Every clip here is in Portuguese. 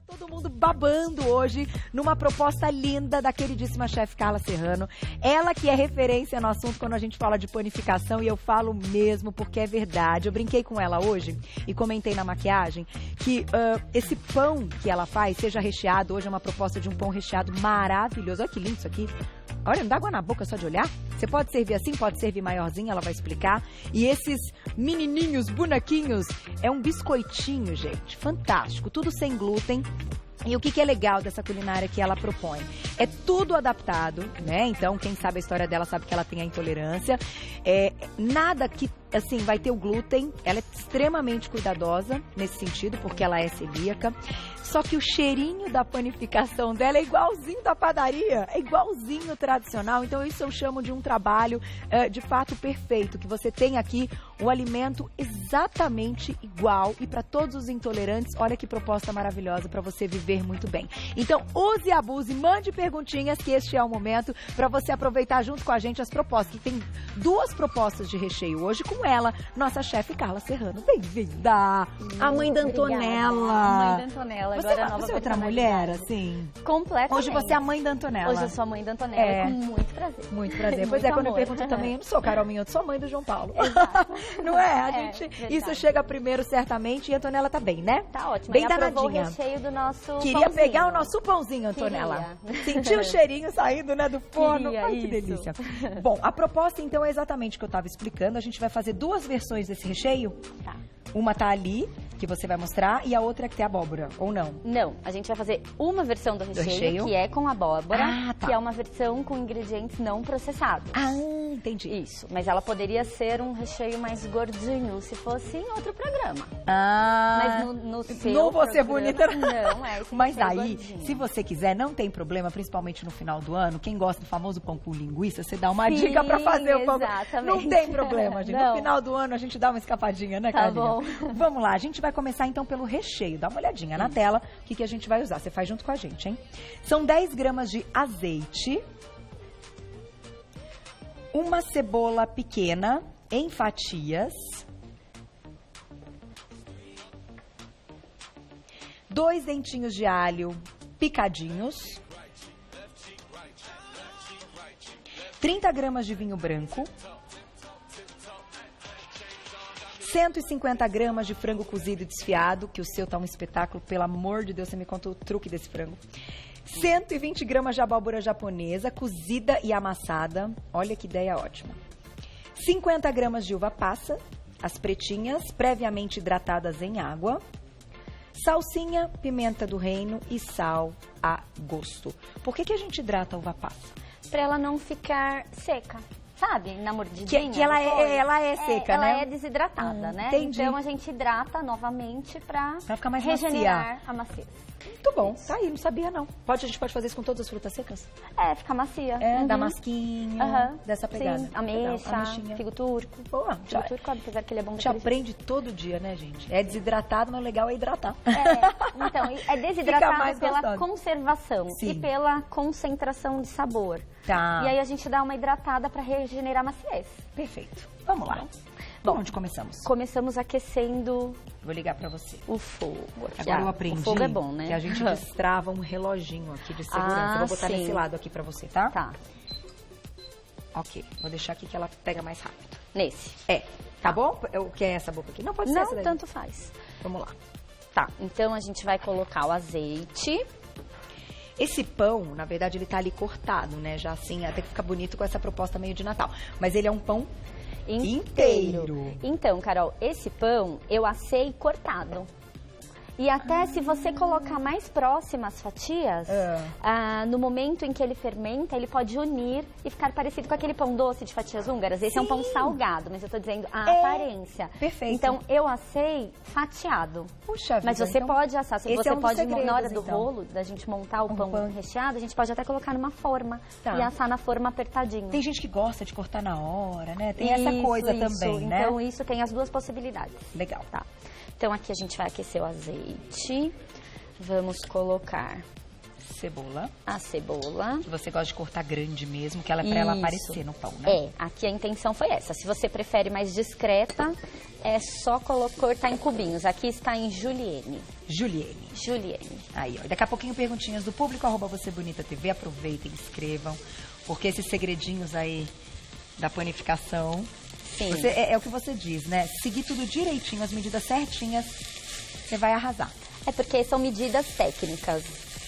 Todo mundo babando hoje numa proposta linda da queridíssima chefe Carla Serrano. Ela que é referência no assunto quando a gente fala de panificação, e eu falo mesmo porque é verdade. Eu brinquei com ela hoje e comentei na maquiagem que esse pão que ela faz, seja recheado, hoje é uma proposta de um pão recheado maravilhoso. Olha que lindo isso aqui. Olha, não dá água na boca só de olhar. Você pode servir assim, pode servir maiorzinho, ela vai explicar. E esses menininhos, bonequinhos, é um biscoitinho, gente, fantástico, tudo sem glúten. E o que é legal dessa culinária que ela propõe? É tudo adaptado, né? Então, quem sabe a história dela sabe que ela tem a intolerância. Nada que, assim, vai ter o glúten. Ela é extremamente cuidadosa nesse sentido, porque ela é celíaca. Só que o cheirinho da panificação dela é igualzinho da padaria, é igualzinho tradicional. Então, isso eu chamo de um trabalho, de fato, perfeito. Que você tem aqui o alimento exatamente igual. E para todos os intolerantes, olha que proposta maravilhosa para você viver muito bem. Então, use e abuse, mande perguntinhas, que este é o momento para você aproveitar junto com a gente as propostas. Que tem duas propostas de recheio hoje com ela, nossa chefe Carla Serrano. Bem-vinda! A mãe da Antonella. A mãe da Antonella. Você é outra mulher, assim? Completamente. Hoje você é a mãe da Antonella. Hoje eu sou a mãe da Antonella, com muito prazer. Muito prazer. Pois é, quando eu pergunto também, eu não sou Carol Minhoto, sou mãe do João Paulo. Exato. Não é? A gente, isso chega primeiro, certamente, e a Antonella tá bem, né? Tá ótimo. Bem e danadinha. O recheio do nosso Queria pãozinho. pegar o nosso pãozinho, Antonella. Sentiu o cheirinho saindo, né, do forno. Queria, ai, que isso. delícia. Bom, a proposta, então, é exatamente o que eu tava explicando. A gente vai fazer duas versões desse recheio. Tá. Uma tá ali, que você vai mostrar, e a outra é que tem abóbora, ou não? Não, a gente vai fazer uma versão do recheio, que é com abóbora, tá. que é uma versão com ingredientes não processados. Ah, entendi. Isso, mas ela poderia ser um recheio mais gordinho se fosse em outro programa. Ah, Mas no seu não vou ser programa, bonita. Não, é esse Mas recheio aí, gordinho. se você quiser, não tem problema, principalmente no final do ano. Quem gosta do famoso pão com linguiça, você dá uma Sim, dica pra fazer o pão. exatamente. Não tem problema, gente. No Não. final do ano a gente dá uma escapadinha, né, Tá Carlinha? bom. Vamos lá, a gente vai começar então pelo recheio. Dá uma olhadinha na tela, o que a gente vai usar. Você faz junto com a gente, hein? São 10 gramas de azeite, uma cebola pequena em fatias, 2 dentinhos de alho picadinhos, 30 gramas de vinho branco, 150 gramas de frango cozido e desfiado, que o seu tá um espetáculo, pelo amor de Deus, você me conta o truque desse frango. 120 gramas de abóbora japonesa, cozida e amassada, olha que ideia ótima. 50 gramas de uva passa, as pretinhas, previamente hidratadas em água. Salsinha, pimenta do reino e sal a gosto. Por que a gente hidrata a uva passa? Pra ela não ficar seca. Sabe, na mordidinha. Que ela é seca, ela né? Ela é desidratada, né? Entendi. Então a gente hidrata novamente pra ficar mais regenerar a macia. Muito bom. Tá aí, não sabia não. A gente pode fazer isso com todas as frutas secas? Fica macia. Da masquinha, dessa pegada. Sim, ameixa, ameixinha. figo turco. Boa, Figo turco, apesar que ele é bom. A gente aprende todo dia, né, gente? É desidratado, mas o legal é hidratar. Então, é desidratado pela gostoso. Conservação. Sim. E pela concentração de sabor. Tá. E aí a gente dá uma hidratada para regenerar a maciez. Perfeito. Vamos lá. Bom, onde começamos? Começamos aquecendo. Vou ligar pra você. O fogo. Agora eu aprendi o fogo é bom, né? que a gente destrava um reloginho aqui de segurança. Eu vou botar nesse lado aqui pra você, tá? Tá. Ok. Vou deixar aqui que ela pega mais rápido. Nesse. Tá bom? O que é essa boca aqui? Não, pode ser essa Não, daí. tanto faz. Vamos lá. Tá, então a gente vai colocar o azeite. Esse pão, na verdade, ele tá ali cortado, né? Já assim, até que fica bonito com essa proposta meio de Natal. Mas ele é um pão inteiro. Então, Carol, esse pão eu assei cortado. E até se você colocar mais próximas as fatias, no momento em que ele fermenta, ele pode unir e ficar parecido com aquele pão doce de fatias húngaras. Esse é um pão salgado, mas eu tô dizendo a aparência. Perfeito. Então, eu assei fatiado. Puxa vida. Mas você então, pode assar. Se esse você é um dos pode, segredos, na hora do então. rolo, da gente montar o pão recheado, a gente pode até colocar numa forma e assar na forma apertadinho. Tem gente que gosta de cortar na hora, né? Tem essa coisa também, né? Então, isso tem as duas possibilidades. Legal. Tá. Então, aqui a gente vai aquecer o azeite. Vamos colocar Cebola. A cebola. Que você gosta de cortar grande mesmo, que ela é pra ela aparecer no pão, né? É, aqui a intenção foi essa. Se você prefere mais discreta, é só cortar em cubinhos. Aqui está em julienne. Julienne. Aí, ó. Daqui a pouquinho perguntinhas do público, @VocêBonitaTV. Aproveitem, escrevam, porque esses segredinhos aí da panificação... Sim. É o que você diz, né? Seguir tudo direitinho, as medidas certinhas, você vai arrasar. É porque são medidas técnicas.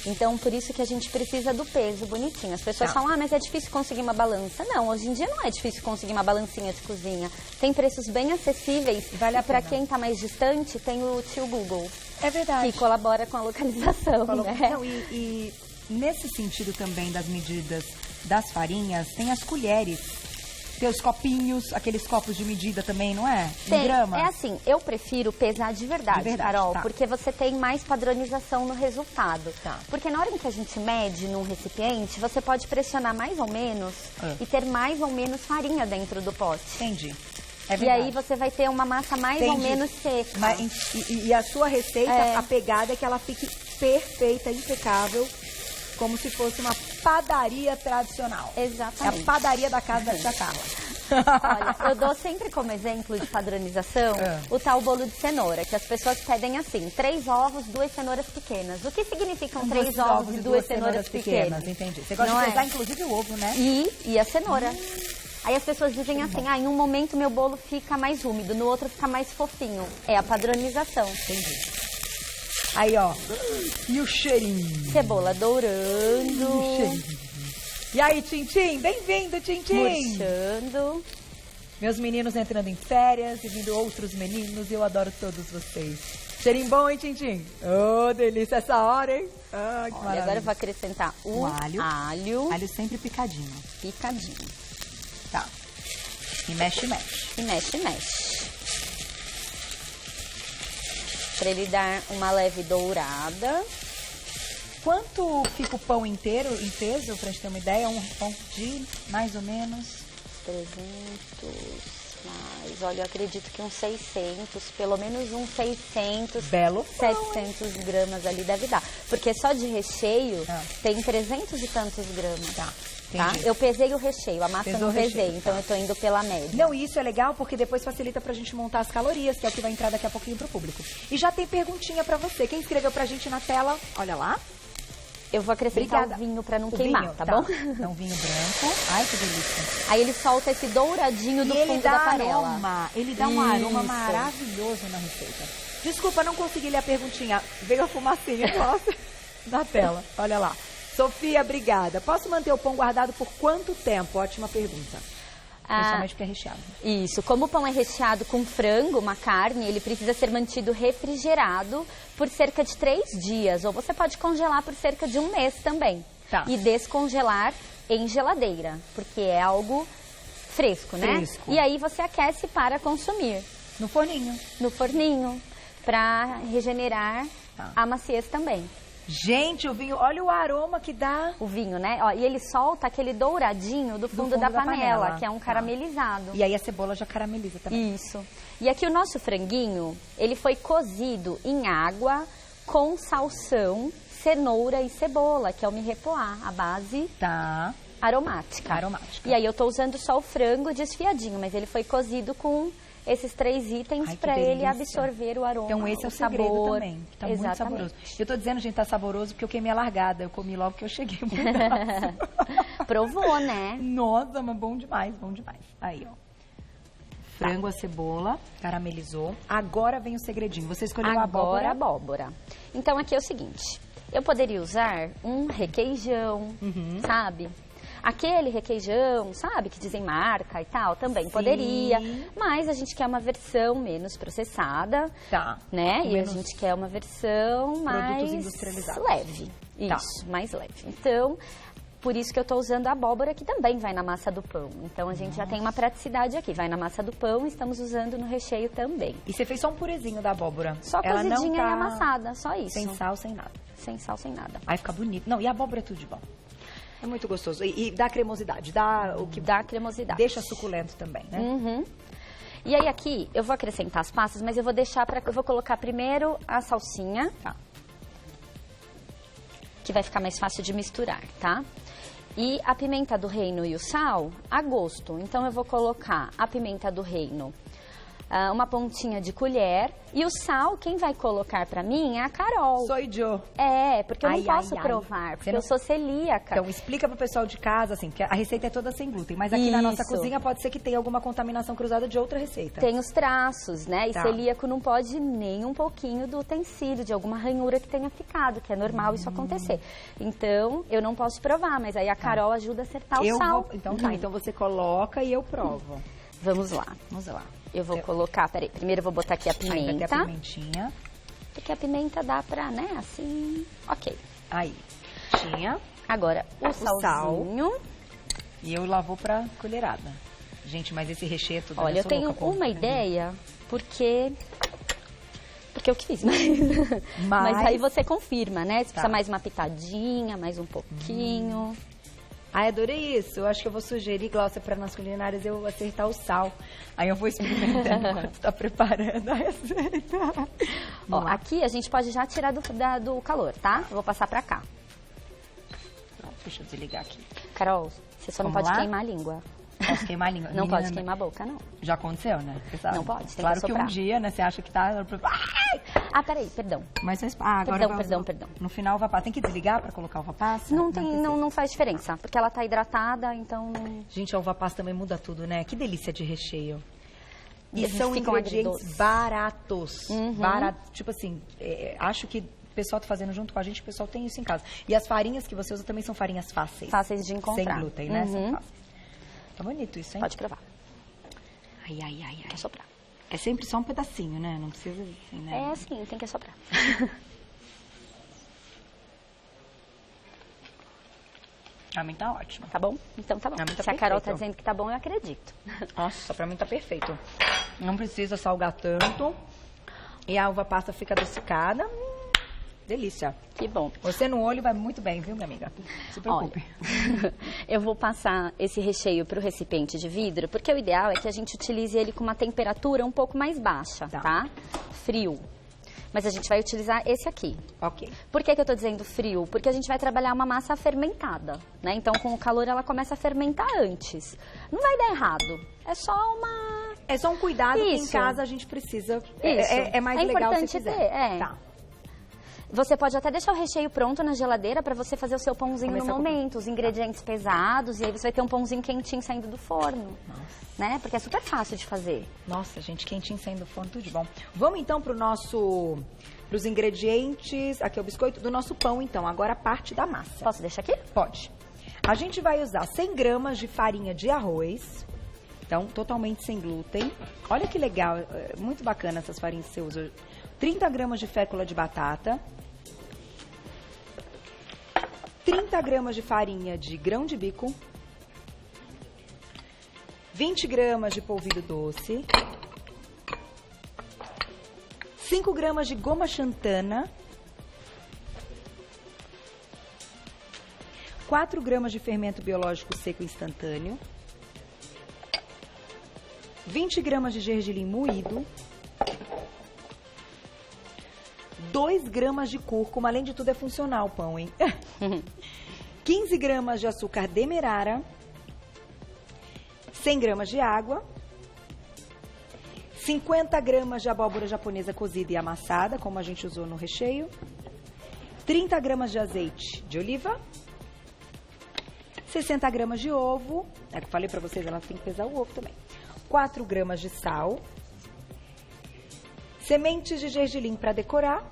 Então, por isso que a gente precisa do peso bonitinho. As pessoas falam, mas é difícil conseguir uma balança. Não, hoje em dia não é difícil conseguir uma balancinha de cozinha. Tem preços bem acessíveis. Vale a pena. Para quem está mais distante, tem o tio Google. É verdade. Que colabora com a localização, né? Não, e nesse sentido também das medidas das farinhas, tem as colheres. Tem os copinhos, aqueles copos de medida também, não é? Em grama. É assim, eu prefiro pesar de verdade, Carol, tá. porque você tem mais padronização no resultado. Tá. Porque na hora em que a gente mede num recipiente, você pode pressionar mais ou menos e ter mais ou menos farinha dentro do pote. Entendi. É e aí você vai ter uma massa mais ou menos seca. E a sua receita, a pegada é que ela fique perfeita, impecável, como se fosse uma padaria tradicional. Exatamente. É a padaria da casa da Carla. Olha, eu dou sempre como exemplo de padronização o tal bolo de cenoura, que as pessoas pedem assim, 3 ovos, 2 cenouras pequenas. O que significam 3 ovos e 2 cenouras pequenas? Entendi. Você gosta de pesar, inclusive, o ovo, né? E a cenoura. Aí as pessoas dizem assim, em um momento meu bolo fica mais úmido, no outro fica mais fofinho. É a padronização. Entendi. Aí, ó. E o cheirinho? Cebola dourando. E aí, Tintim? Bem-vindo, Tintim! Murchando. Meus meninos entrando em férias e vindo outros meninos. Eu adoro todos vocês. Cheirinho bom, hein, Tintim? Ô, delícia essa hora, hein? Ai, que maravilha. Agora eu vou acrescentar o alho. Alho sempre picadinho. Picadinho. Tá. E mexe, mexe. E mexe, mexe. Para ele dar uma leve dourada. Quanto fica o pão inteiro em peso, pra gente ter uma ideia? Um pão de mais ou menos? 300 mais, olha, eu acredito que uns 600, pelo menos uns 600, Belo pão, 700 gramas ali deve dar. Porque só de recheio tem 300 e tantos gramas. Tá. Tá? Eu pesei o recheio, a massa eu não pesei, então eu tô indo pela média. Não, e isso é legal porque depois facilita pra gente montar as calorias, que é o que vai entrar daqui a pouquinho pro público. E já tem perguntinha pra você. Quem escreveu pra gente na tela, olha lá. Eu vou acrescentar o vinho pra não queimar, vinho, tá bom? Então, vinho branco. Ai, que delícia. Aí ele solta esse douradinho do fundo da panela. Aroma, ele dá um aroma maravilhoso na receita. Desculpa, não consegui ler a perguntinha. Veio a fumacinha, posso? Na tela, olha lá. Sofia, obrigada. Posso manter o pão guardado por quanto tempo? Ótima pergunta. Principalmente porque é recheado. Isso. Como o pão é recheado com frango, uma carne, ele precisa ser mantido refrigerado por cerca de 3 dias. Ou você pode congelar por cerca de 1 mês também. Tá. E descongelar em geladeira, porque é algo fresco, né? Fresco. E aí você aquece para consumir. No forninho. No forninho, para regenerar a maciez também. Gente, o vinho, olha o aroma que dá. O vinho, né? Ó, e ele solta aquele douradinho do fundo da panela, que é um caramelizado. E aí a cebola já carameliza também. Isso. E aqui o nosso franguinho, ele foi cozido em água com salsão, cenoura e cebola, que é o mirepoix, a base aromática. E aí eu tô usando só o frango desfiadinho, mas ele foi cozido com esses 3 itens para ele absorver o aroma. Então esse é o segredo sabor também, que tá muito saboroso. Eu tô dizendo, gente, tá saboroso porque eu queimei a largada. Eu comi logo que eu cheguei um pedaço. Provou, né? Nossa, mas bom demais, bom demais. Aí, ó. Frango, a cebola, caramelizou. Agora vem o segredinho. Você escolheu a abóbora? Agora a abóbora. Então aqui é o seguinte, eu poderia usar um requeijão, sabe? Aquele requeijão, sabe, que dizem marca e tal, também poderia. Mas a gente quer uma versão menos processada, né? E a gente quer uma versão mais leve. Isso, mais leve. Então, por isso que eu tô usando a abóbora, que também vai na massa do pão. Então, a gente já tem uma praticidade aqui. Vai na massa do pão e estamos usando no recheio também. E você fez só um purezinho da abóbora? Só cozidinha e amassada, só isso. Sem sal, sem nada? Sem sal, sem nada. Aí fica bonito. Não, e a abóbora é tudo de bom. É muito gostoso. E dá cremosidade, dá o que dá cremosidade. Deixa suculento também, né? E aí aqui eu vou acrescentar as passas, mas eu vou deixar eu vou colocar primeiro a salsinha. que vai ficar mais fácil de misturar, tá? E a pimenta do reino e o sal, a gosto. Então, eu vou colocar a pimenta do reino, uma pontinha de colher. E o sal, quem vai colocar pra mim é a Carol. Sou eu. É, porque eu não posso provar, porque eu sou celíaca. Então, explica pro pessoal de casa, assim, que a receita é toda sem glúten. Mas aqui na nossa cozinha pode ser que tenha alguma contaminação cruzada de outra receita. Tem os traços, né? E celíaco não pode nem um pouquinho do utensílio, de alguma ranhura que tenha ficado, que é normal isso acontecer. Então, eu não posso provar, mas aí a Carol ajuda a acertar o sal. Então tá, então você coloca e eu provo. Vamos lá. Vamos lá. Eu vou colocar, peraí, primeiro eu vou botar aqui a pimenta. Aí vai ter a pimentinha. Porque a pimenta dá pra, né, assim, ok. Aí, tinha. Agora, o salzinho. E eu lá vou pra colherada. Gente, mas esse recheio é tudo... Olha, eu tenho uma ideia, porque eu que fiz, mas aí você confirma, né? Se precisa mais uma pitadinha, mais um pouquinho. Ai, adorei isso. Eu acho que eu vou sugerir, Glaucia, para nas culinárias eu acertar o sal. Aí eu vou experimentando enquanto está preparando a receita. Ó, aqui a gente pode já tirar do calor, tá? Eu vou passar para cá. Deixa eu desligar aqui. Carol, você só não pode queimar a língua. Posso queimar a língua? Não pode queimar a boca, não. Já aconteceu, né? Não pode, tem claro que que um dia, né, você acha que tá... Ah, peraí, perdão. Mas agora Perdão. No final, o vapaça. Tem que desligar para colocar o vapaça? Não faz diferença, porque ela tá hidratada, então... Gente, a uva passa também muda tudo, né? Que delícia de recheio. E são ficam ingredientes baratos. Baratos. Tipo assim, acho que o pessoal tá fazendo junto com a gente, o pessoal tem isso em casa. E as farinhas que você usa também são farinhas fáceis. Fáceis de encontrar. Sem glúten, né? São fáceis. Tá bonito isso, hein? Pode provar. Ai. Vou soprar. É sempre só um pedacinho, né? Não precisa assim, né? É assim, tem que soprar. Pra mim tá ótimo. Tá bom? Então tá bom. Se a Carol tá dizendo que tá bom, eu acredito. Nossa, pra mim tá perfeito. Não precisa salgar tanto. E a uva passa fica adocicada. Delícia. Que bom. Você no olho vai muito bem, viu, minha amiga? Não se preocupe. Olha, eu vou passar esse recheio pro recipiente de vidro, porque o ideal é que a gente utilize ele com uma temperatura um pouco mais baixa, tá? Frio. Mas a gente vai utilizar esse aqui. Ok. Por que eu tô dizendo frio? Porque a gente vai trabalhar uma massa fermentada, né? Então, com o calor, ela começa a fermentar antes. Não vai dar errado. É só uma... É só um cuidado que em casa a gente precisa. Isso. É mais legal se importante fizer. ter, Tá. Você pode até deixar o recheio pronto na geladeira para você fazer o seu pãozinho no momento, os ingredientes pesados, e aí você vai ter um pãozinho quentinho saindo do forno. Nossa. Né? Porque é super fácil de fazer. Nossa, gente, quentinho saindo do forno, tudo de bom. Vamos então pros ingredientes, aqui é o biscoito do nosso pão, então. Agora a parte da massa. Posso deixar aqui? Pode. A gente vai usar 100 gramas de farinha de arroz, então totalmente sem glúten. Olha que legal, muito bacana essas farinhas que você usa. 30 gramas de fécula de batata. 30 gramas de farinha de grão de bico, 20 gramas de polvilho doce, 5 gramas de goma xantana, 4 gramas de fermento biológico seco instantâneo, 20 gramas de gergelim moído, 2 gramas de cúrcuma, além de tudo é funcional o pão, hein? 15 gramas de açúcar demerara, 100 gramas de água, 50 gramas de abóbora japonesa cozida e amassada, como a gente usou no recheio, 30 gramas de azeite de oliva, 60 gramas de ovo, é que eu falei pra vocês, ela tem que pesar o ovo também, 4 gramas de sal, sementes de gergelim para decorar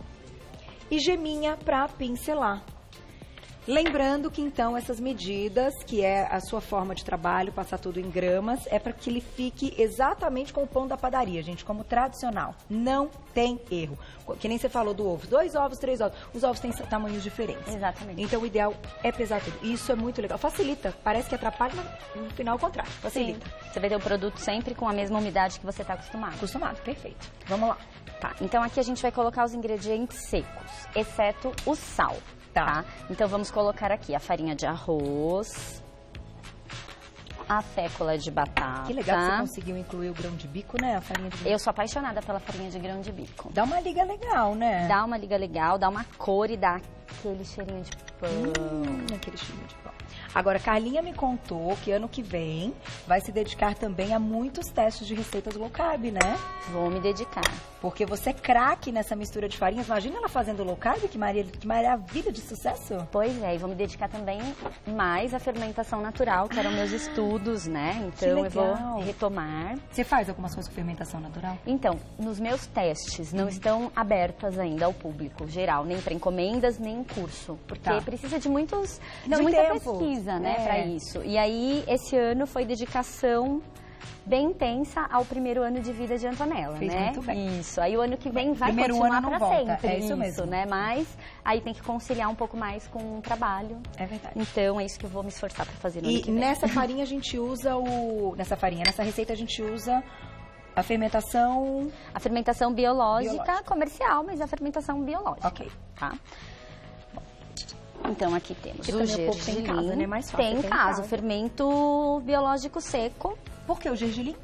e geminha para pincelar. Lembrando que, então, essas medidas, que é a sua forma de trabalho, passar tudo em gramas, é para que ele fique exatamente como o pão da padaria, gente, como tradicional. Não tem erro. Que nem você falou do ovo. 2 ovos, 3 ovos. Os ovos têm tamanhos diferentes. Exatamente. Então, o ideal é pesar tudo. Isso é muito legal. Facilita. Parece que atrapalha, mas no final, ao contrário. Facilita. Sim. Você vai ter o produto sempre com a mesma umidade que você está acostumado. Acostumado, perfeito. Vamos lá. Tá, então aqui a gente vai colocar os ingredientes secos, exceto o sal. Tá? Então vamos colocar aqui a farinha de arroz, a fécula de batata. Que legal que você conseguiu incluir o grão de bico, né? A farinha de bico. Eu sou apaixonada pela farinha de grão de bico. Dá uma liga legal, né? Dá uma liga legal, dá uma cor e dá aquele cheirinho de pão. Aquele cheirinho de pão. Agora, Carlinha me contou que ano que vem vai se dedicar também a muitos testes de receitas low carb, né? Vou me dedicar. Porque você é craque nessa mistura de farinhas. Imagina ela fazendo low carb, que maravilha de sucesso. Pois é, e vou me dedicar também mais à fermentação natural, que eram meus estudos, né? Então eu vou retomar. Você faz algumas coisas com fermentação natural? Então, nos meus testes não estão abertas ainda ao público geral, nem para encomendas, nem em curso. Porque precisa de muita pesquisa, né, para isso. E aí, esse ano foi dedicação bem intensa ao primeiro ano de vida de Antonella, Fez né? Muito bem. Isso. Aí o ano que vem vai primeiro continuar ano não pra volta. sempre. É isso mesmo, né? Mas aí tem que conciliar um pouco mais com o trabalho. É verdade. Então é isso que eu vou me esforçar para fazer no ano que vem. E nessa farinha a gente usa nessa receita a gente usa a fermentação... A fermentação biológica comercial, mas a fermentação biológica. Ok. Tá? Então aqui temos que o gergelim. Tem em casa, né? Mais fácil. Tem em casa, o fermento biológico seco. Por que o gergelim?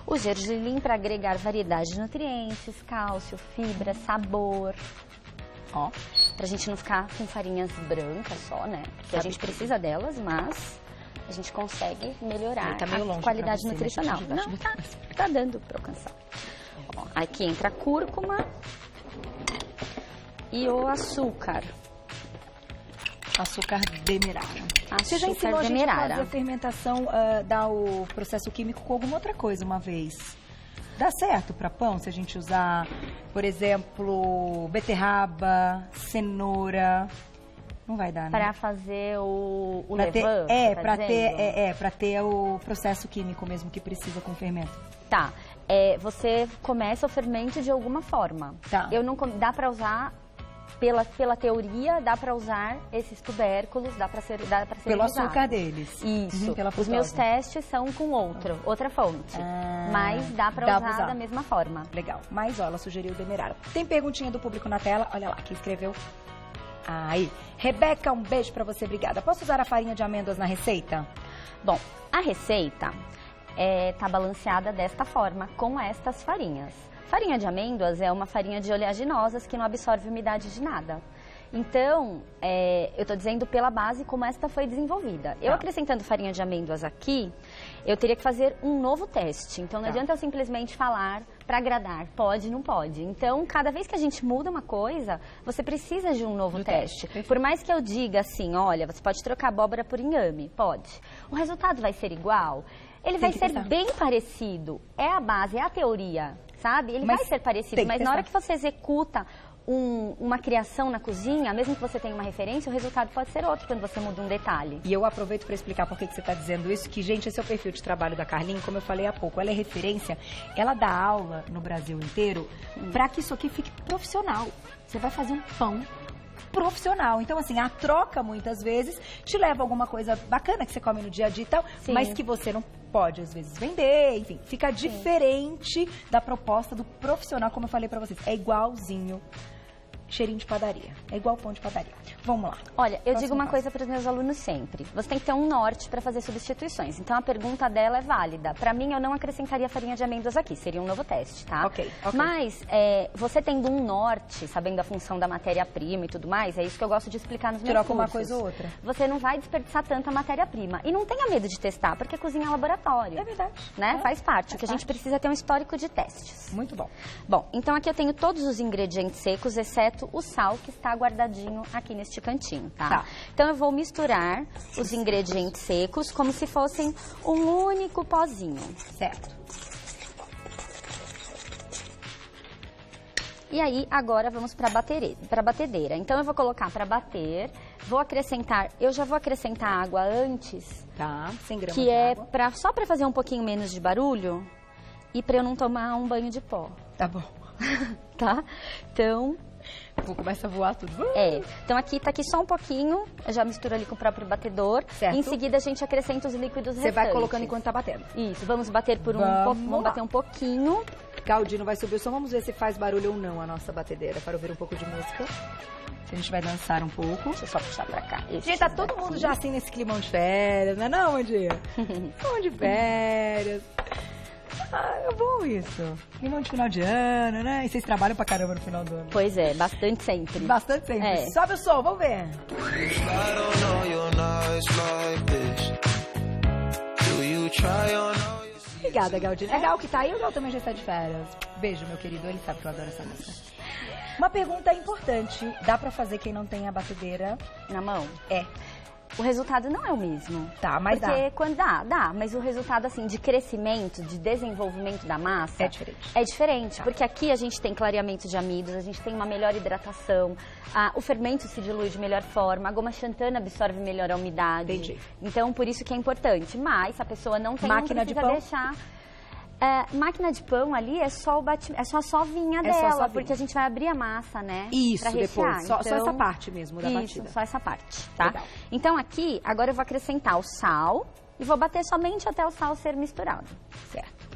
O gergelim para agregar variedade de nutrientes, cálcio, fibra, sabor. Ó. Pra gente não ficar com farinhas brancas só, né? Porque a gente precisa delas, mas a gente consegue melhorar a qualidade nutricional. Não, tá dando pra alcançar. Ó, aqui entra a cúrcuma e o açúcar. Açúcar demerara. Você já ensinou a gente a fazer a fermentação, dar o processo químico com alguma outra coisa uma vez? Dá certo para pão se a gente usar, por exemplo, beterraba, cenoura? Não vai dar, né? Para fazer o levain? Para ter o processo químico mesmo que precisa com o fermento. Tá. Você começa o fermento de alguma forma. Tá. Dá para usar... Pela teoria, dá para usar esses tubérculos, dá para ser pelo usado. Açúcar deles. Isso. Os meus testes são com outra fonte. Mas dá para usar da mesma forma. Legal. Mas, ó, ela sugeriu o demerara. Tem perguntinha do público na tela. Olha lá, quem escreveu. Aí. Rebeca, um beijo para você. Obrigada. Posso usar a farinha de amêndoas na receita? Bom, a receita tá balanceada desta forma, com estas farinhas. Farinha de amêndoas é uma farinha de oleaginosas que não absorve umidade de nada. Então, eu estou dizendo pela base como esta foi desenvolvida. Eu acrescentando farinha de amêndoas aqui, eu teria que fazer um novo teste. Então, não adianta eu simplesmente falar para agradar. Pode, não pode. Então, cada vez que a gente muda uma coisa, você precisa de um novo teste. Por mais que eu diga assim, olha, você pode trocar abóbora por inhame. Pode. O resultado vai ser igual? Ele vai ser bem parecido. É a base, é a teoria. Sabe? Ele vai ser parecido, mas na hora que você executa uma criação na cozinha, mesmo que você tenha uma referência, o resultado pode ser outro quando você muda um detalhe. E eu aproveito para explicar por que você está dizendo isso, que, gente, esse é o perfil de trabalho da Carlinha, como eu falei há pouco, ela é referência, ela dá aula no Brasil inteiro para que isso aqui fique profissional. Você vai fazer um pão profissional. Então, assim, a troca, muitas vezes, te leva a alguma coisa bacana que você come no dia a dia e tal, mas que você não pode, às vezes, vender, enfim, fica diferente da proposta do profissional, como eu falei pra vocês. É igualzinho cheirinho de padaria. É igual pão de padaria. Vamos lá. Olha, eu digo uma coisa para os meus alunos sempre. Você tem que ter um norte para fazer substituições. Então, a pergunta dela é válida. Para mim, eu não acrescentaria farinha de amêndoas aqui. Seria um novo teste, tá? Ok. Mas, você tendo um norte, sabendo a função da matéria-prima e tudo mais, é isso que eu gosto de explicar nos meus cursos. Troca uma coisa ou outra. Você não vai desperdiçar tanta matéria-prima. E não tenha medo de testar, porque cozinha é laboratório. É verdade. Né? Faz parte. O que a gente precisa é ter um histórico de testes. Muito bom. Bom, então aqui eu tenho todos os ingredientes secos, exceto o sal que está guardadinho aqui neste cantinho, tá? Então eu vou misturar os ingredientes secos como se fossem um único pozinho. Certo. E aí, agora vamos para a batedeira. Então eu vou colocar para bater, vou acrescentar, eu já vou acrescentar água antes. Tá, 100 gramas de água. Que é só para fazer um pouquinho menos de barulho e para eu não tomar um banho de pó. Tá bom. Tá? Então... começa a voar tudo. Então aqui tá aqui só um pouquinho, eu já misturo ali com o próprio batedor. Certo. Em seguida a gente acrescenta os líquidos restantes. Você vai colocando enquanto tá batendo. Isso, vamos bater por vamos bater um pouquinho. Caldinho vai subir o som, vamos ver se faz barulho ou não a nossa batedeira, para ouvir um pouco de música. A gente vai dançar um pouco. Deixa eu só puxar pra cá. Gente, tá todo mundo já assim nesse climão de férias, não é não, Mandinha? Climão de férias. Ah, é bom isso. Clima de final de ano, né? E vocês trabalham pra caramba no final do ano. Pois é, bastante sempre. Bastante sempre. É. Sobe o som, vamos ver. Obrigada, Galdinho. É Gal que tá aí, o Gal também já está de férias. Beijo, meu querido. Ele sabe que eu adoro essa música. Uma pergunta importante. Dá pra fazer quem não tem a batedeira? Na mão? É. O resultado não é o mesmo. Tá, mas porque quando dá, mas o resultado assim de crescimento, de desenvolvimento da massa é diferente. É diferente, porque aqui a gente tem clareamento de amidos, a gente tem uma melhor hidratação, o fermento se dilui de melhor forma, a goma xantana absorve melhor a umidade. Entendi. Então por isso que é importante. Mas se a pessoa não tem, máquina não precisa de pão? deixar. Máquina de pão ali é só é só a sovinha dela, porque a gente vai abrir a massa, né? Isso, pra rechear. depois. Só essa parte mesmo da batida. Isso, só essa parte, tá? Legal. Então aqui, agora eu vou acrescentar o sal e vou bater somente até o sal ser misturado. Certo.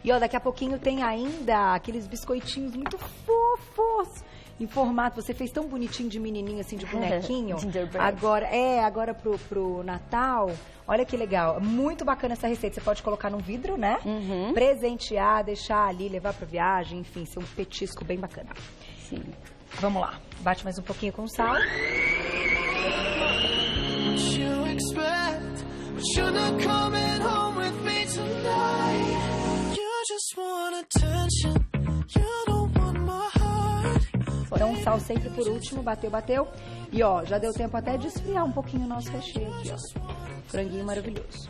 E ó, daqui a pouquinho tem ainda aqueles biscoitinhos muito fofos em formato. Você fez tão bonitinho de menininho, assim, de bonequinho. Gingerbread. Agora pro Natal. Olha que legal. Muito bacana essa receita. Você pode colocar num vidro, né? Uhum. Presentear, deixar ali, levar pra viagem. Enfim, ser um petisco bem bacana. Sim. Vamos lá. Bate mais um pouquinho com sal. Então, o sal sempre por último, bateu. E ó, já deu tempo até de esfriar um pouquinho o nosso recheio aqui, ó. Franguinho maravilhoso.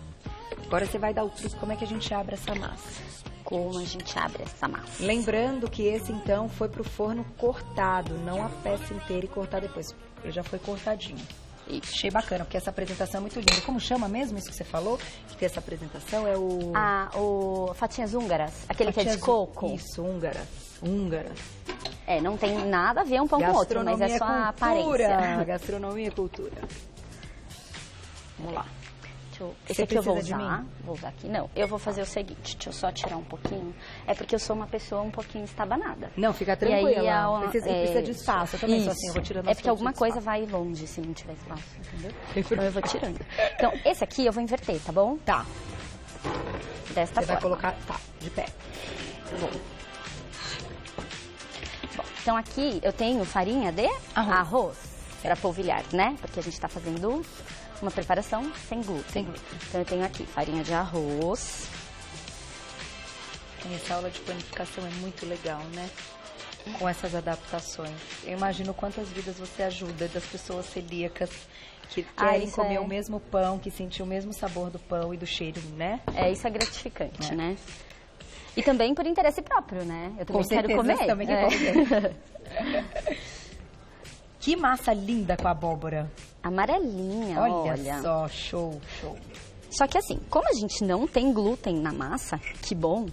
Agora você vai dar o truque, como é que a gente abre essa massa? Como a gente abre essa massa? Lembrando que esse, então, foi pro forno cortado, não a peça inteira e cortar depois. Ele já foi cortadinho. Isso. Achei bacana, porque essa apresentação é muito linda. Como chama mesmo isso que você falou? Que tem essa apresentação é o... o fatinhas húngaras, aquele que é de coco. Isso, húngaras. Não tem nada a ver um pão com o outro, mas é só a aparência. Gastronomia e cultura. Vamos lá. Esse aqui eu vou usar. Vou usar aqui. Não, eu vou fazer o seguinte, deixa eu só tirar um pouquinho. É porque eu sou uma pessoa um pouquinho estabanada. Não, fica tranquila. Precisa de espaço. Eu também sou assim, eu vou tirando as porque alguma coisa vai longe se não tiver espaço, entendeu? Então eu vou tirando. Então, esse aqui eu vou inverter, tá bom? Tá. Desta forma. Você vai colocar, de pé. Bom, então aqui eu tenho farinha de arroz para polvilhar, né? Porque a gente está fazendo uma preparação sem glúten. Então eu tenho aqui farinha de arroz. Essa aula de panificação é muito legal, né? Com essas adaptações. Eu imagino quantas vidas você ajuda das pessoas celíacas que querem comer o mesmo pão, que sentir o mesmo sabor do pão e do cheiro, né? Isso é gratificante, né? E também por interesse próprio, né? Eu também quero comer. Você também quer comer. Que massa linda com abóbora. Amarelinha, olha. Só, show. Só que assim, como a gente não tem glúten na massa, que bom,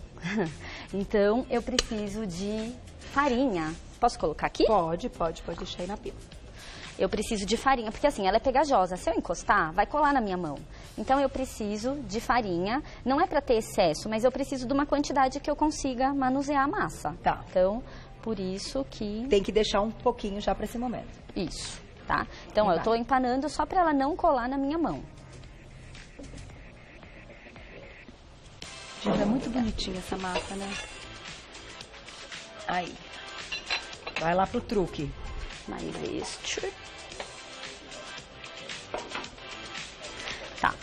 então eu preciso de farinha. Posso colocar aqui? Pode deixar aí na pia. Eu preciso de farinha, porque assim, ela é pegajosa. Se eu encostar, vai colar na minha mão. Então eu preciso de farinha. Não é para ter excesso, mas eu preciso de uma quantidade que eu consiga manusear a massa. Tá. Então, por isso que... Tem que deixar um pouquinho já para esse momento. Isso, tá? Então, eu tô empanando só para ela não colar na minha mão. Gente, é muito bonitinha essa massa, né? Aí. Vai lá pro truque. Mais este. Tá.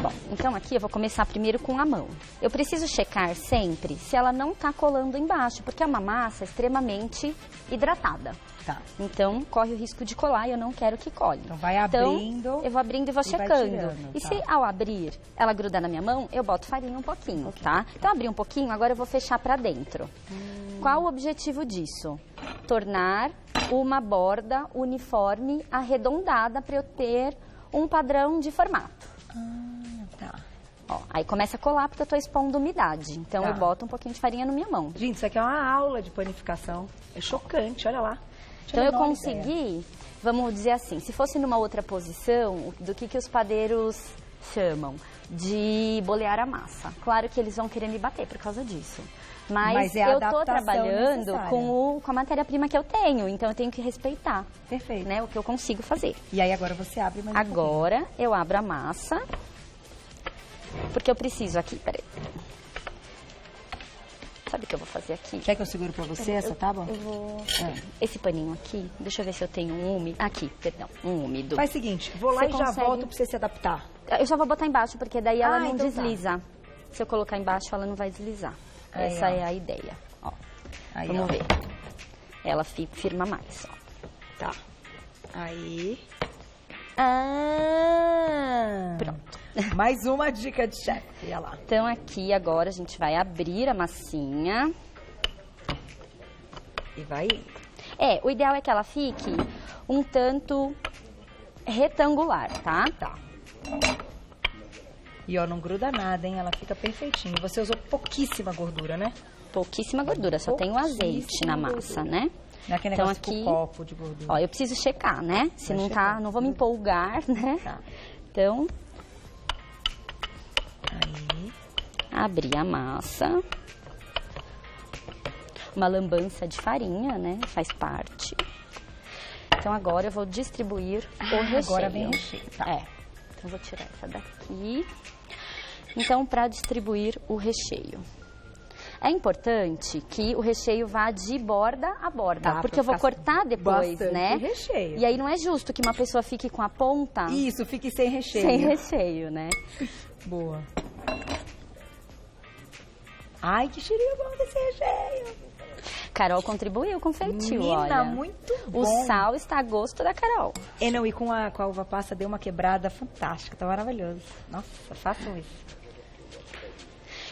Bom, então aqui eu vou começar primeiro com a mão. Eu preciso checar sempre se ela não tá colando embaixo, porque é uma massa extremamente hidratada. Tá. Então, corre o risco de colar e eu não quero que cole. Então, vai abrindo. Então, eu vou abrindo e vou checando. E se ao abrir ela grudar na minha mão, eu boto farinha um pouquinho, tá? Então, abri um pouquinho, agora eu vou fechar pra dentro. Qual o objetivo disso? Tornar uma borda uniforme, arredondada, para eu ter um padrão de formato. Tá. Ó, aí começa a colar porque eu tô expondo umidade. Então, eu boto um pouquinho de farinha na minha mão. Gente, isso aqui é uma aula de panificação. É chocante, olha lá. Então, eu consegui, vamos dizer assim, se fosse numa outra posição, do que os padeiros chamam? De bolear a massa. Claro que eles vão querer me bater por causa disso. Mas eu tô trabalhando com a matéria-prima que eu tenho, então eu tenho que respeitar. Perfeito. Né, o que eu consigo fazer. E aí agora você abre mais Agora eu abro a massa, porque eu preciso aqui, peraí. Sabe o que eu vou fazer aqui? Quer que eu seguro pra você essa tábua? Eu vou... Esse paninho aqui, deixa eu ver se eu tenho um úmido. Aqui, perdão, um úmido. Faz o seguinte, vou lá Você e já consegue- volto pra você se adaptar. Eu já vou botar embaixo, porque daí ela não então tá. desliza. Se eu colocar embaixo, ela não vai deslizar. Aí, Essa ó. é a ideia. Ó, Aí, vamos ó. ver. Ela firma mais, ó. Tá. Aí. Pronto. Mais uma dica de chefe. Olha lá. Então aqui agora a gente vai abrir a massinha. E vai. O ideal é que ela fique um tanto retangular, tá? Tá. E ó, não gruda nada, hein? Ela fica perfeitinha. Você usou pouquíssima gordura, né? Pouquíssima gordura, só tem o azeite na massa, né? Não é aquele Então negócio aqui, com copo de gordura. ó, eu preciso checar, né? Se Vai não checar. tá, não vou me empolgar, né? Tá. Então, Aí. abrir a massa. Uma lambança de farinha, né? Faz parte. Então agora eu vou distribuir o recheio. Agora vem o recheio, tá. Então eu vou tirar essa daqui. Então, para distribuir o recheio. É importante que o recheio vá de borda a borda, Tá, porque pra eu vou ficar cortar depois, bastante né? recheio. E aí não é justo que uma pessoa fique com a ponta Isso, fique sem recheio. sem recheio, né? Boa. Ai, que cheirinho bom desse recheio. Carol contribuiu com feitio, Menina, olha. muito bom. O sal está a gosto da Carol. Não, e com a uva passa deu uma quebrada fantástica, tá maravilhoso. Nossa, façam isso.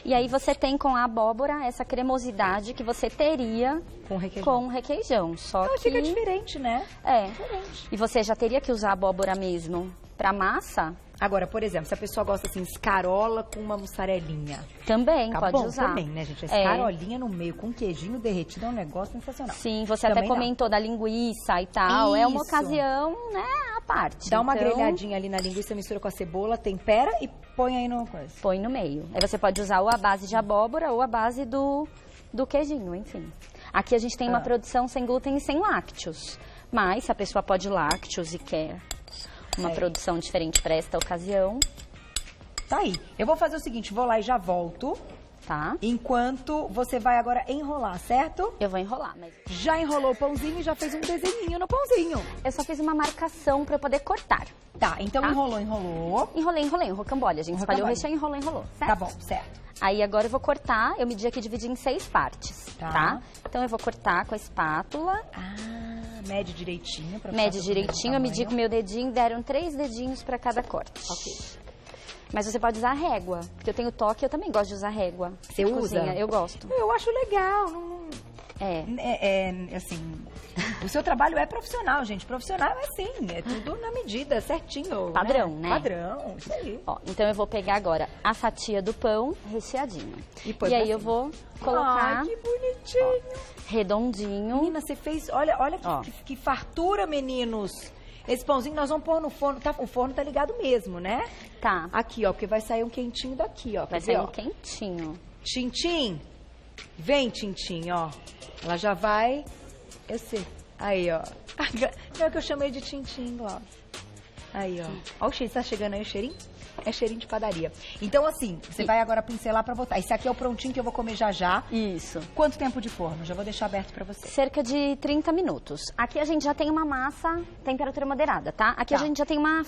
E aí você tem com a abóbora essa cremosidade que você teria Com requeijão. com o requeijão. Só Ah, que fica diferente, né? É. Diferente. E você já teria que usar a abóbora mesmo para massa? Agora, por exemplo, se a pessoa gosta assim, escarola com uma mussarelinha. Também Tá pode bom usar. também, né, gente? A É. escarolinha no meio com queijinho derretido é um negócio sensacional. Sim, você Também até dá. comentou da linguiça e tal. É uma Isso. ocasião, né, à parte. Dá uma Então, grelhadinha ali na linguiça, mistura com a cebola, tempera e põe aí no coisa. põe no meio. Aí você pode usar ou a base de abóbora ou a base do queijinho, enfim. Aqui a gente tem uma produção sem glúten e sem lácteos. Mas se a pessoa pode lácteos e quer uma produção diferente para esta ocasião, Tá aí. Eu vou fazer o seguinte, vou lá e já volto, tá? enquanto você vai agora enrolar, certo? Eu vou enrolar, mas Já enrolou o pãozinho e já fez um desenhinho no pãozinho. eu só fiz uma marcação para eu poder cortar. Tá, então Tá. enrolou. Enrolei, um rocambole. A gente espalhou o rocambole. recheio, enrolou, certo? Tá bom, certo. Aí agora eu vou cortar, eu medi aqui, dividi em 6 partes, Tá. tá? Então eu vou cortar com a espátula, Mede direitinho. Pra mede ficar do mesmo direitinho, eu medi tamanho. com o meu dedinho, deram 3 dedinhos para cada corte. Ok. Mas você pode usar régua, porque eu tenho toque, eu também gosto de usar régua. Você De usa? cozinha, eu gosto. Eu acho legal. Assim, o seu trabalho é profissional, gente. Profissional é assim, é tudo na medida, certinho. Padrão, né? Padrão, isso aí. Ó, então eu vou pegar agora a fatia do pão recheadinho. põe E aí pra eu cima. vou colocar Ai, que bonitinho. redondinho. Menina, você fez... Olha Ó. que fartura, meninos. Esse pãozinho nós vamos pôr no forno. Tá, o forno tá ligado mesmo, né? Tá, Aqui, ó, porque vai sair um quentinho daqui, ó. vai Quer sair ver, um ó? quentinho. Tintim, vem, Tintim, ó. Ela já vai... Eu sei. Aí, ó. Não é que eu chamei de Tintim, Glaucio. Aí, ó. Ó o cheiro, tá chegando aí o cheirinho? É cheirinho de padaria. Então, assim, você vai agora pincelar pra botar. Esse aqui é o prontinho que eu vou comer já já. Isso. Quanto tempo de forno? Já vou deixar aberto pra você. Cerca de 30 minutos. Aqui a gente já tem uma massa, temperatura moderada, tá? Aqui Tá. a gente já tem uma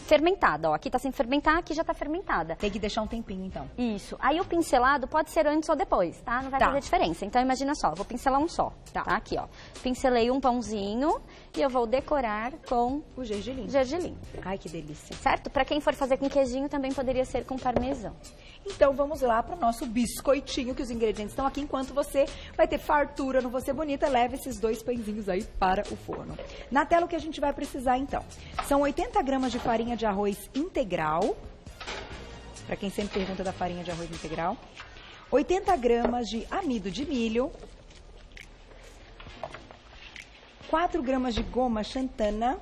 fermentada, ó. Aqui tá sem fermentar, aqui já tá fermentada. Tem que deixar um tempinho, então. Isso. Aí o pincelado pode ser antes ou depois, tá? Não vai Tá. fazer diferença. Então imagina só, eu vou pincelar um só, Tá. tá? Aqui, ó. Pincelei um pãozinho e eu vou decorar com O gergelim. gergelim, Ai, que delícia. certo? Pra quem for fazer com queijinho, também poderia ser com parmesão. Então vamos lá para o nosso biscoitinho, que os ingredientes estão aqui. Enquanto você vai ter fartura no Você Bonita, leve esses 2 pãezinhos aí para o forno. Na tela o que a gente vai precisar então? São 80 gramas de farinha de arroz integral. Para quem sempre pergunta da farinha de arroz integral. 80 gramas de amido de milho. 4 gramas de goma xantana.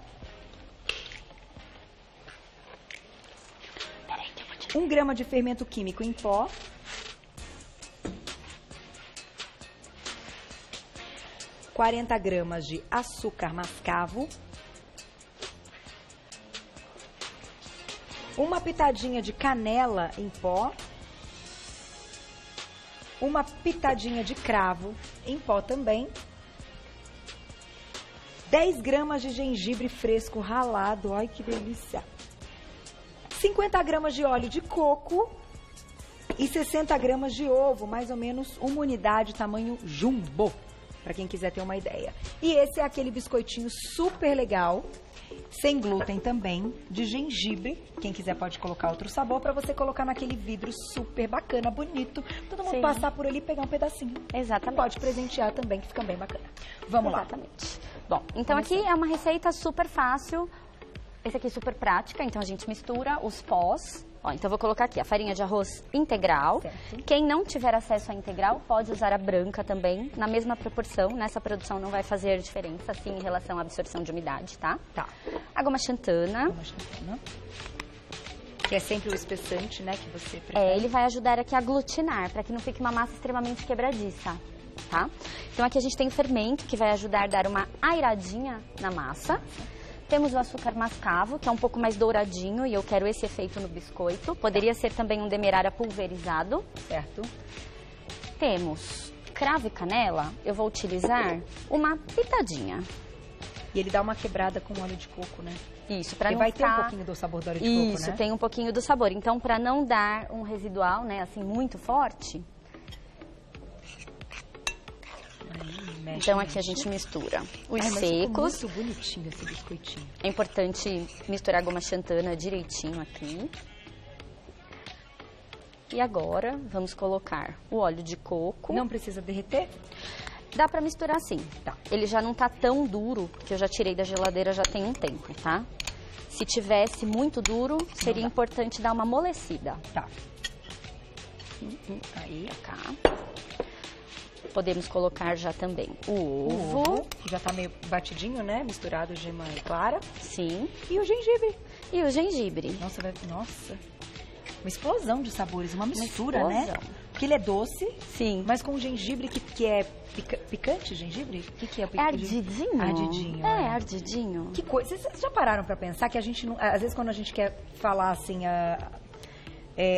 1 grama de fermento químico em pó. 40 gramas de açúcar mascavo. Uma pitadinha de canela em pó. uma pitadinha de cravo em pó também, 10 gramas de gengibre fresco ralado, ai que delícia, 50 gramas de óleo de coco e 60 gramas de ovo, mais ou menos uma unidade tamanho jumbo, para quem quiser ter uma ideia. E esse é aquele biscoitinho super legal, sem glúten também, de gengibre. Quem quiser pode colocar outro sabor para você colocar naquele vidro super bacana, bonito. Todo mundo passar por ali e pegar um pedacinho. Exatamente. Pode presentear também, que fica bem bacana. Vamos lá. Exatamente. Bom, então aqui é uma receita super fácil. Esse aqui é super prática, então a gente mistura os pós. Ó, então eu vou colocar aqui a farinha de arroz integral. Certo. Quem não tiver acesso à integral pode usar a branca também, na mesma proporção. Nessa produção não vai fazer diferença, assim, em relação à absorção de umidade, tá? Tá. A goma xantana. Goma xantana. Que é sempre o espessante, né, que você prefere. Ele vai ajudar aqui a aglutinar, para que não fique uma massa extremamente quebradiça, tá? Então aqui a gente tem fermento, que vai ajudar a dar uma airadinha na massa. Temos o açúcar mascavo, que é um pouco mais douradinho e eu quero esse efeito no biscoito. Poderia ser também um demerara pulverizado. Certo. Temos cravo e canela, eu vou utilizar uma pitadinha. E ele dá uma quebrada com óleo de coco, né? Isso, para não vai ficar... ter um pouquinho do sabor do óleo de coco, né? Isso, tem um pouquinho do sabor. Então, para não dar um residual, né, assim, muito forte... Então aqui a gente mistura os secos. Muito bonitinho esse biscoitinho. É importante misturar a goma xantana direitinho aqui. E agora vamos colocar o óleo de coco. Não precisa derreter? Dá pra misturar sim. Tá. Ele já não tá tão duro, porque eu já tirei da geladeira já tem um tempo, tá? Se tivesse muito duro, seria importante dar uma amolecida. Tá. Aí, cá. Podemos colocar já também o ovo. Que já tá meio batidinho, né? Misturado gema clara. Sim. E o gengibre. E o gengibre. Nossa, nossa. Uma explosão de sabores, uma mistura, né? Porque ele é doce. Sim. Mas com o gengibre que é picante, gengibre? O que é o picante? Ardidinho. Ardidinho. É, ardidinho. Que coisa. Vocês já pararam pra pensar que a gente não... Às vezes quando a gente quer falar assim...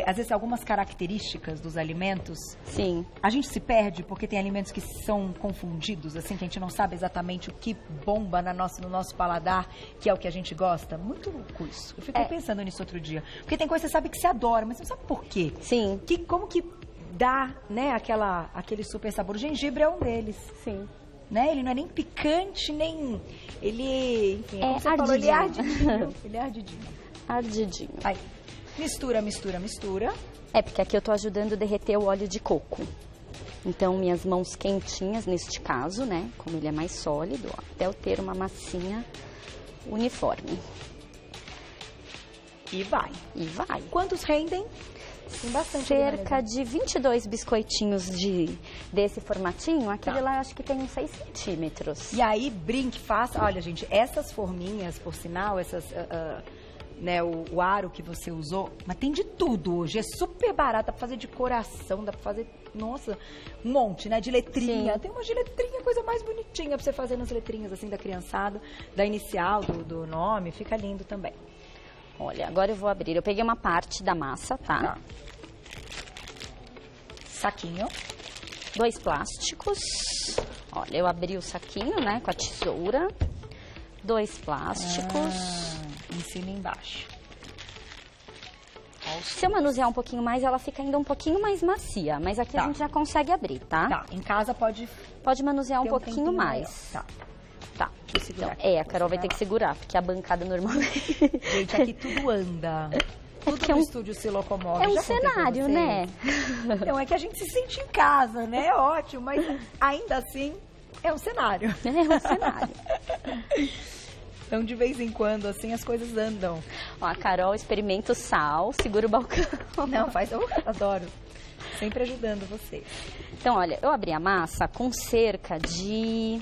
às vezes algumas características dos alimentos, sim, a gente se perde porque tem alimentos que são confundidos, assim, que a gente não sabe exatamente o que bomba no nosso paladar, que é o que a gente gosta. Muito louco isso. Eu fiquei pensando nisso outro dia. Porque tem coisa que você sabe que você adora, mas você não sabe por quê. Sim. Como que dá, né, aquele super sabor. O gengibre é um deles. Sim. Né? Ele não é nem picante, nem... Ele, enfim, como você ardidinho. falou, ele é ardidinho. Ele é ardidinho. Ardidinho. Aí. Mistura, mistura, mistura. É, porque aqui eu tô ajudando a derreter o óleo de coco. Então, minhas mãos quentinhas, neste caso, né? Como ele é mais sólido, ó, até eu ter uma massinha uniforme. E vai. E vai. Quantos rendem? Tem bastante. Cerca de 22 biscoitinhos desse formatinho. Aquele lá eu acho que tem uns 6 centímetros. E aí, brinque, faça... Olha, gente, essas forminhas, por sinal, essas... né, o aro que você usou, mas tem de tudo hoje, é super barato, dá pra fazer de coração, dá pra fazer, nossa, um monte, né, de letrinha. Sim. Tem uma de letrinha, coisa mais bonitinha pra você fazer nas letrinhas, assim, da criançada, da inicial, do nome, fica lindo também. Olha, agora eu vou abrir, eu peguei uma parte da massa, tá? Saquinho. 2 plásticos, olha, eu abri o saquinho, né, com a tesoura, 2 plásticos. Em cima e embaixo. Se eu manusear um pouquinho mais, ela fica ainda um pouquinho mais macia. Mas aqui a gente já consegue abrir, tá? Tá, em casa pode manusear um pouquinho mais. Tá. Tá. Então, a Carol vai ter que segurar, porque a bancada normalmente... Gente, aqui tudo anda. Tudo no estúdio se locomove. É um cenário, né? Então, é que a gente se sente em casa, né? É ótimo, mas ainda assim, é um cenário. É um cenário. Então, de vez em quando, assim, as coisas andam. Ó, a Carol experimenta o sal, segura o balcão. Não, faz... Eu adoro. Sempre ajudando vocês. Então, olha, eu abri a massa com cerca de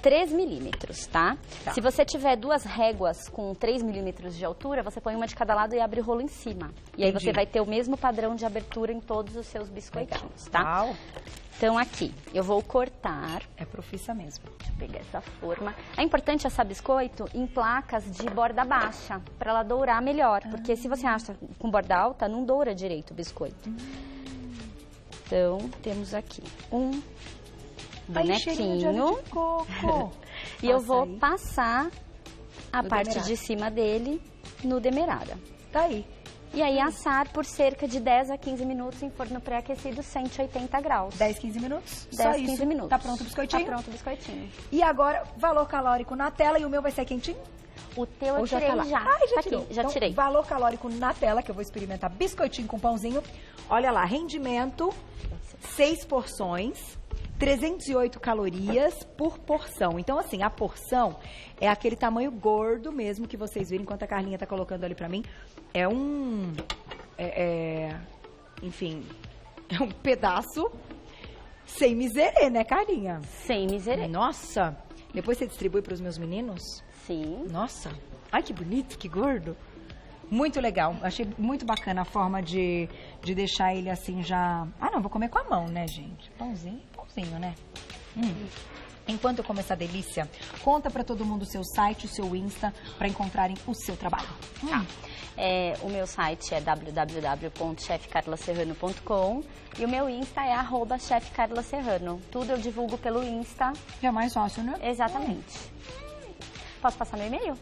3 milímetros, tá? Se você tiver 2 réguas com 3 milímetros de altura, você põe uma de cada lado e abre o rolo em cima. E aí você vai ter o mesmo padrão de abertura em todos os seus biscoitinhos, tá? Uau. Então, aqui, eu vou cortar. É profissa mesmo. Deixa eu pegar essa forma. É importante assar biscoito em placas de borda baixa, para ela dourar melhor. Porque se você acha com borda alta, não doura direito o biscoito. Então, temos aqui um cheirinho de óleo bonequinho. de coco. E eu Passa vou aí. passar a No parte demerara. de cima dele no demerara. Tá aí. E aí assar por cerca de 10 a 15 minutos em forno pré-aquecido, 180 graus. 10, 15 minutos? 10, Só 15 isso. minutos. Tá pronto o biscoitinho? Tá pronto o biscoitinho. E agora, valor calórico na tela e o meu vai ser quentinho? O teu eu Ou tirei tá lá? já. Ai, já Tá tirou. aqui, já Então, tirei. valor calórico na tela, que eu vou experimentar biscoitinho com pãozinho. Olha lá, rendimento, 6 porções, 308 calorias por porção. Então, assim, a porção é aquele tamanho gordo mesmo que vocês viram, enquanto a Carlinha tá colocando ali pra mim. É um... enfim, é um pedaço sem miserê, né, Carlinha? Sem miserê. Nossa! Depois você distribui pros meus meninos? Sim. Nossa, ai que bonito, que gordo. Muito legal, achei muito bacana a forma de deixar ele assim já... Ah não, vou comer com a mão, né gente? Pãozinho, né? Enquanto eu como essa delícia, conta pra todo mundo o seu site, o seu Insta, pra encontrarem o seu trabalho. O meu site é www.chefcarlaserrano.com e o meu Insta é @chefcarlaserrano. Tudo eu divulgo pelo Insta. Já é mais fácil, né? Exatamente. Posso passar meu e-mail?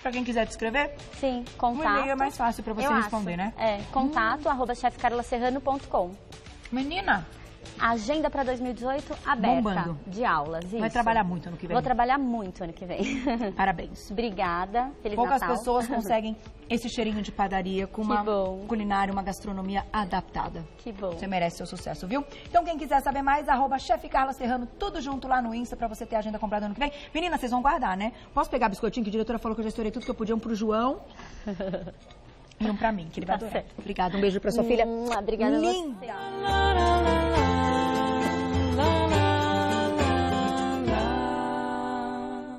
Pra quem quiser te escrever, Sim, o contato. e-mail é mais fácil pra você Eu responder, acho. né? Contato @chefcarlaserrano.com. Menina, Agenda para 2018 aberta Bombando. de aulas. vai isso. trabalhar muito ano que vem. Vou trabalhar muito ano que vem. Parabéns. Obrigada. Feliz Poucas Natal. pessoas conseguem esse cheirinho de padaria com uma bom. culinária, uma gastronomia adaptada. Que bom. Você merece seu sucesso, viu? Então, quem quiser saber mais, @Chef Carla Serrano, tudo junto lá no Insta, pra você ter a agenda comprada ano que vem. Menina, vocês vão guardar, né? Posso pegar biscoitinho, que a diretora falou que eu já estourei tudo que eu podia, um pro João e um pra mim, que ele vai Tá adorar. certo. Obrigada, um beijo pra sua filha. Obrigada a você. Linda!